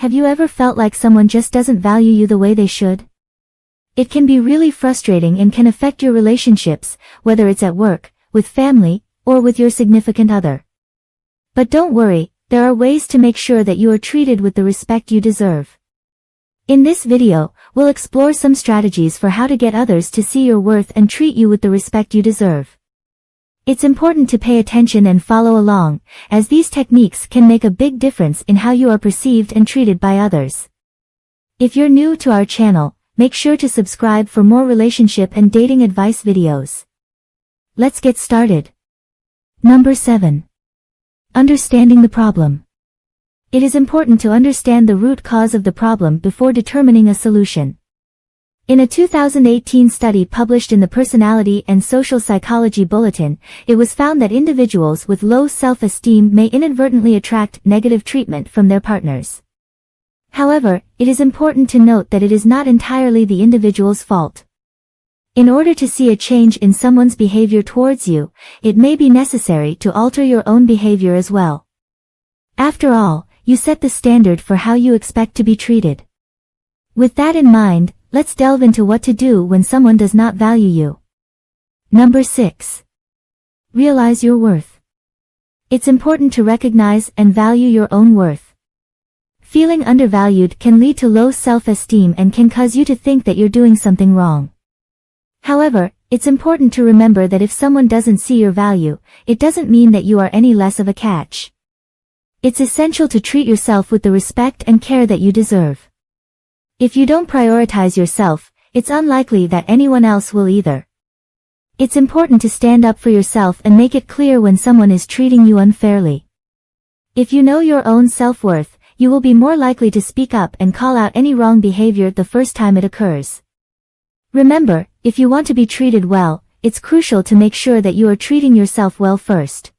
Have you ever felt like someone just doesn't value you the way they should? It can be really frustrating and can affect your relationships, whether it's at work, with family, or with your significant other. But don't worry, there are ways to make sure that you are treated with the respect you deserve. In this video, we'll explore some strategies for how to get others to see your worth and treat you with the respect you deserve. It's important to pay attention and follow along, as these techniques can make a big difference in how you are perceived and treated by others. If you're new to our channel, make sure to subscribe for more relationship and dating advice videos. Let's get started. Number 7. Understanding the problem. It is important to understand the root cause of the problem before determining a solution. In a 2018 study published in the Personality and Social Psychology Bulletin, it was found that individuals with low self-esteem may inadvertently attract negative treatment from their partners. However, it is important to note that it is not entirely the individual's fault. In order to see a change in someone's behavior towards you, it may be necessary to alter your own behavior as well. After all, you set the standard for how you expect to be treated. With that in mind, let's delve into what to do when someone does not value you. Number 6. Realize your worth. It's important to recognize and value your own worth. Feeling undervalued can lead to low self-esteem and can cause you to think that you're doing something wrong. However, it's important to remember that if someone doesn't see your value, it doesn't mean that you are any less of a catch. It's essential to treat yourself with the respect and care that you deserve. If you don't prioritize yourself, it's unlikely that anyone else will either. It's important to stand up for yourself and make it clear when someone is treating you unfairly. If you know your own self-worth, you will be more likely to speak up and call out any wrong behavior the first time it occurs. Remember, if you want to be treated well, it's crucial to make sure that you are treating yourself well first.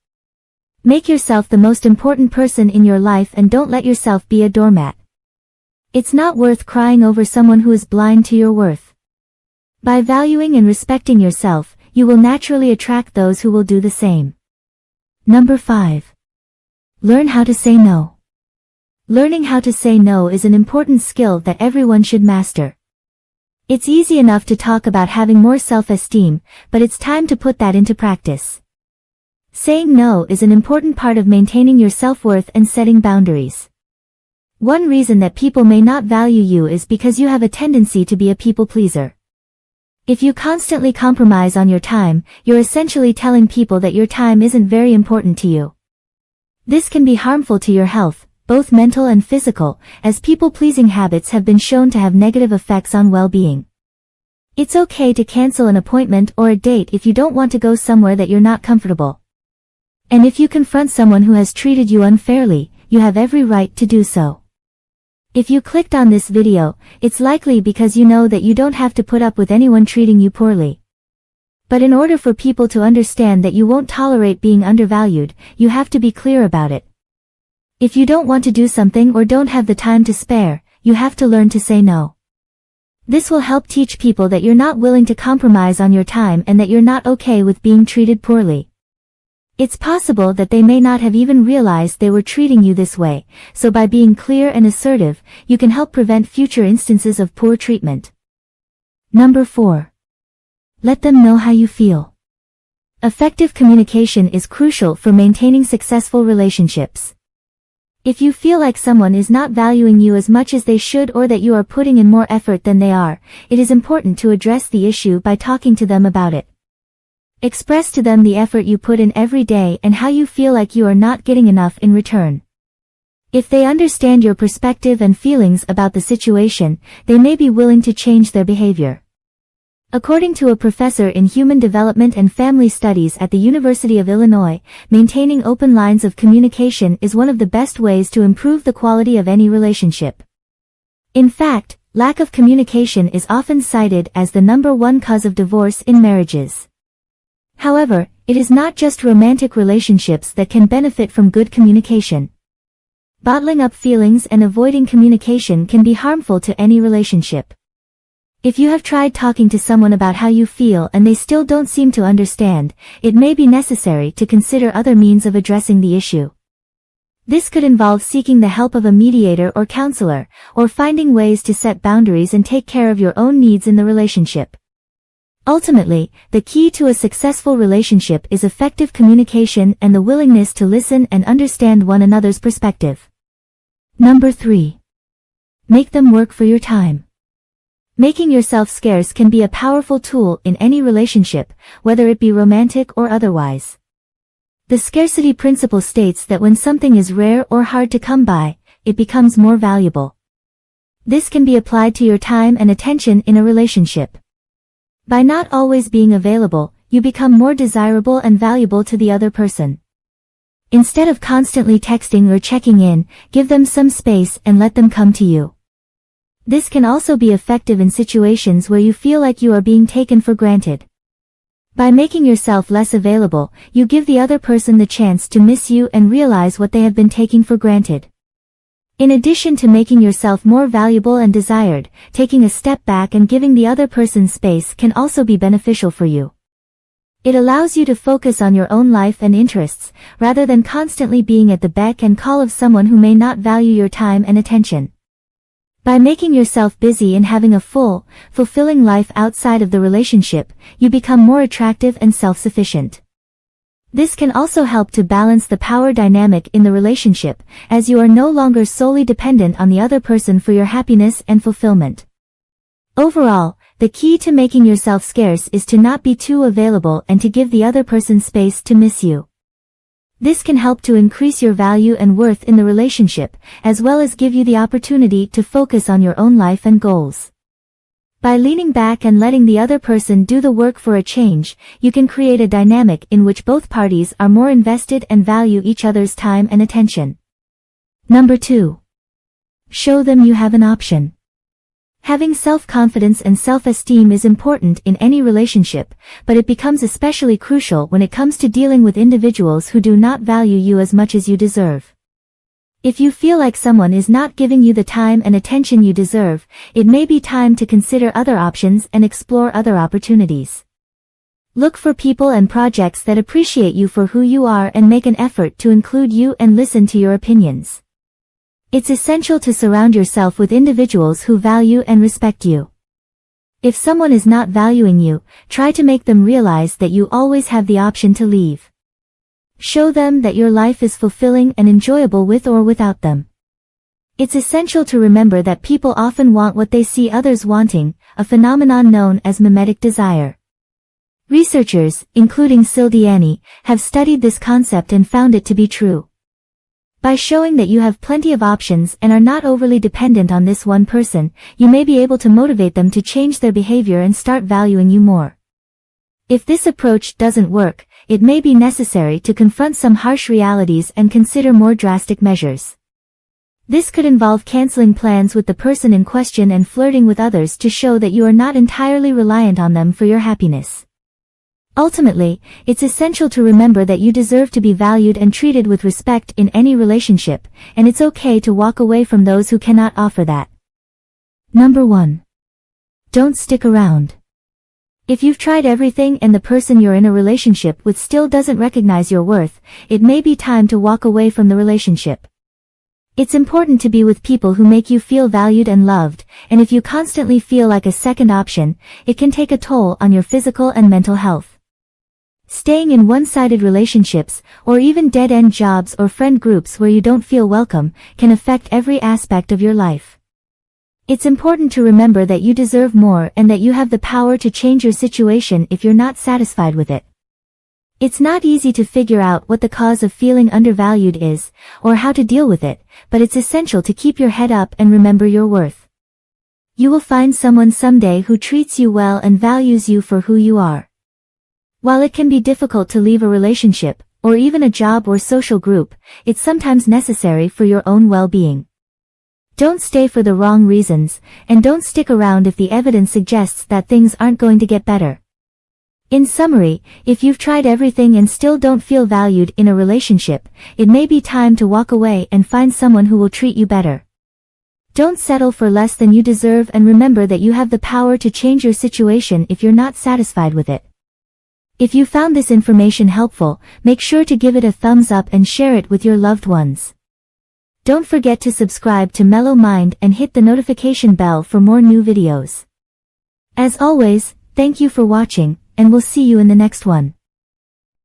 Make yourself the most important person in your life and don't let yourself be a doormat. It's not worth crying over someone who is blind to your worth. By valuing and respecting yourself, you will naturally attract those who will do the same. Number 5. Learn how to say no. Learning how to say no is an important skill that everyone should master. It's easy enough to talk about having more self-esteem, but it's time to put that into practice. Saying no is an important part of maintaining your self-worth and setting boundaries. One reason that people may not value you is because you have a tendency to be a people pleaser. If you constantly compromise on your time, you're essentially telling people that your time isn't very important to you. This can be harmful to your health, both mental and physical, as people-pleasing habits have been shown to have negative effects on well-being. It's okay to cancel an appointment or a date if you don't want to go somewhere that you're not comfortable. And if you confront someone who has treated you unfairly, you have every right to do so. If you clicked on this video, it's likely because you know that you don't have to put up with anyone treating you poorly. But in order for people to understand that you won't tolerate being undervalued, you have to be clear about it. If you don't want to do something or don't have the time to spare, you have to learn to say no. This will help teach people that you're not willing to compromise on your time and that you're not okay with being treated poorly. It's possible that they may not have even realized they were treating you this way, so by being clear and assertive, you can help prevent future instances of poor treatment. Number 4. Let them know how you feel. Effective communication is crucial for maintaining successful relationships. If you feel like someone is not valuing you as much as they should or that you are putting in more effort than they are, it is important to address the issue by talking to them about it. Express to them the effort you put in every day and how you feel like you are not getting enough in return. If they understand your perspective and feelings about the situation, they may be willing to change their behavior. According to a professor in human development and family studies at the University of Illinois, maintaining open lines of communication is one of the best ways to improve the quality of any relationship. In fact, lack of communication is often cited as the #1 cause of divorce in marriages. However, it is not just romantic relationships that can benefit from good communication. Bottling up feelings and avoiding communication can be harmful to any relationship. If you have tried talking to someone about how you feel and they still don't seem to understand, it may be necessary to consider other means of addressing the issue. This could involve seeking the help of a mediator or counselor, or finding ways to set boundaries and take care of your own needs in the relationship. Ultimately, the key to a successful relationship is effective communication and the willingness to listen and understand one another's perspective. Number 3. Make them work for your time. Making yourself scarce can be a powerful tool in any relationship, whether it be romantic or otherwise. The scarcity principle states that when something is rare or hard to come by, it becomes more valuable. This can be applied to your time and attention in a relationship. By not always being available, you become more desirable and valuable to the other person. Instead of constantly texting or checking in, give them some space and let them come to you. This can also be effective in situations where you feel like you are being taken for granted. By making yourself less available, you give the other person the chance to miss you and realize what they have been taking for granted. In addition to making yourself more valuable and desired, taking a step back and giving the other person space can also be beneficial for you. It allows you to focus on your own life and interests, rather than constantly being at the beck and call of someone who may not value your time and attention. By making yourself busy and having a full, fulfilling life outside of the relationship, you become more attractive and self-sufficient. This can also help to balance the power dynamic in the relationship, as you are no longer solely dependent on the other person for your happiness and fulfillment. Overall, the key to making yourself scarce is to not be too available and to give the other person space to miss you. This can help to increase your value and worth in the relationship, as well as give you the opportunity to focus on your own life and goals. By leaning back and letting the other person do the work for a change, you can create a dynamic in which both parties are more invested and value each other's time and attention. Number 2. Show them you have an option. Having self-confidence and self-esteem is important in any relationship, but it becomes especially crucial when it comes to dealing with individuals who do not value you as much as you deserve. If you feel like someone is not giving you the time and attention you deserve, it may be time to consider other options and explore other opportunities. Look for people and projects that appreciate you for who you are and make an effort to include you and listen to your opinions. It's essential to surround yourself with individuals who value and respect you. If someone is not valuing you, try to make them realize that you always have the option to leave. Show them that your life is fulfilling and enjoyable with or without them. It's essential to remember that people often want what they see others wanting, a phenomenon known as mimetic desire. Researchers, including Sildiani, have studied this concept and found it to be true. By showing that you have plenty of options and are not overly dependent on this one person, you may be able to motivate them to change their behavior and start valuing you more. If this approach doesn't work, it may be necessary to confront some harsh realities and consider more drastic measures. This could involve canceling plans with the person in question and flirting with others to show that you are not entirely reliant on them for your happiness. Ultimately, it's essential to remember that you deserve to be valued and treated with respect in any relationship, and it's okay to walk away from those who cannot offer that. Number 1. Don't stick around. If you've tried everything and the person you're in a relationship with still doesn't recognize your worth, it may be time to walk away from the relationship. It's important to be with people who make you feel valued and loved, and if you constantly feel like a second option, it can take a toll on your physical and mental health. Staying in one-sided relationships, or even dead-end jobs or friend groups where you don't feel welcome, can affect every aspect of your life. It's important to remember that you deserve more and that you have the power to change your situation if you're not satisfied with it. It's not easy to figure out what the cause of feeling undervalued is, or how to deal with it, but it's essential to keep your head up and remember your worth. You will find someone someday who treats you well and values you for who you are. While it can be difficult to leave a relationship, or even a job or social group, it's sometimes necessary for your own well-being. Don't stay for the wrong reasons, and don't stick around if the evidence suggests that things aren't going to get better. In summary, if you've tried everything and still don't feel valued in a relationship, it may be time to walk away and find someone who will treat you better. Don't settle for less than you deserve, and remember that you have the power to change your situation if you're not satisfied with it. If you found this information helpful, make sure to give it a thumbs up and share it with your loved ones. Don't forget to subscribe to Mellow Mind and hit the notification bell for more new videos. As always, thank you for watching, and we'll see you in the next one.